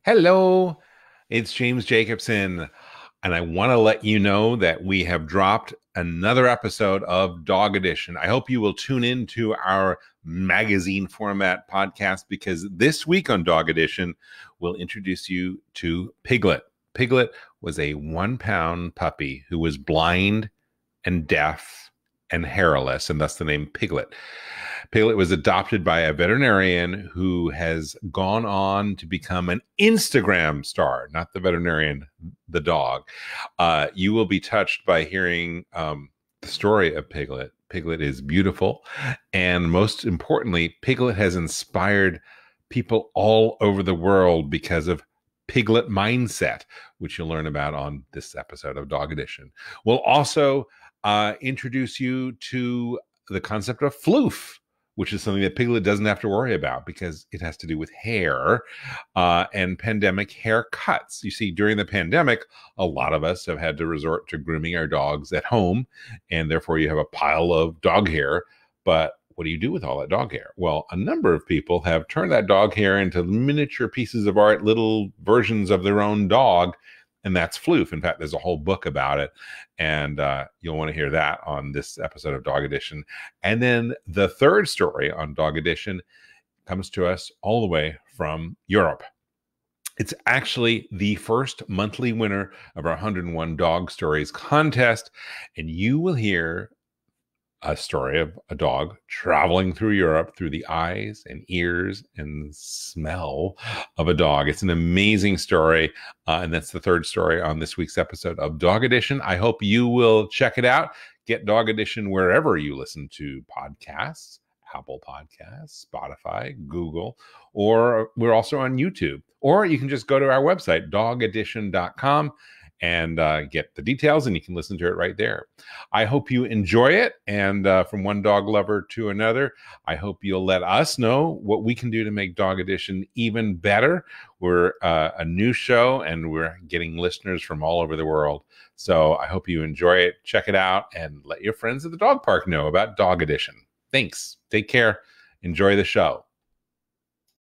Hello, it's James Jacobson, and I want to let you know that we have dropped another episode of Dog Edition. I hope you will tune in to our magazine format podcast because this week on Dog Edition, we'll introduce you to Piglet. Piglet was a 1 pound puppy who was blind and deaf and hairless, and thus the name Piglet. Piglet was adopted by a veterinarian who has gone on to become an Instagram star, not the veterinarian, the dog. You will be touched by hearing the story of Piglet. Piglet is beautiful. And most importantly, Piglet has inspired people all over the world because of Piglet mindset, which you'll learn about on this episode of Dog Edition. We'll also introduce you to the concept of floof, which is something that Piglet doesn't have to worry about because it has to do with hair and pandemic haircuts. You see, during the pandemic, a lot of us have had to resort to grooming our dogs at home, and therefore you have a pile of dog hair. But what do you do with all that dog hair? Well, a number of people have turned that dog hair into miniature pieces of art, little versions of their own dog, and that's floof. In fact, there's a whole book about it, and you'll want to hear that on this episode of Dog Edition. And then the third story on Dog Edition comes to us all the way from Europe. It's actually the first monthly winner of our 101 Dog Stories contest, and you will hear a story of a dog traveling through Europe through the eyes and ears and smell of a dog. It's an amazing story. And that's the third story on this week's episode of Dog Edition. I hope you will check it out. Get Dog Edition wherever you listen to podcasts, Apple Podcasts, Spotify, Google, or we're also on YouTube. Or you can just go to our website, dogedition.com, and get the details, and you can listen to it right there. I hope you enjoy it, and from one dog lover to another, I hope you'll let us know what we can do to make Dog Edition even better. We're a new show, and we're getting listeners from all over the world, so I hope you enjoy it. Check it out, and let your friends at the dog park know about Dog Edition. Thanks. Take care. Enjoy the show.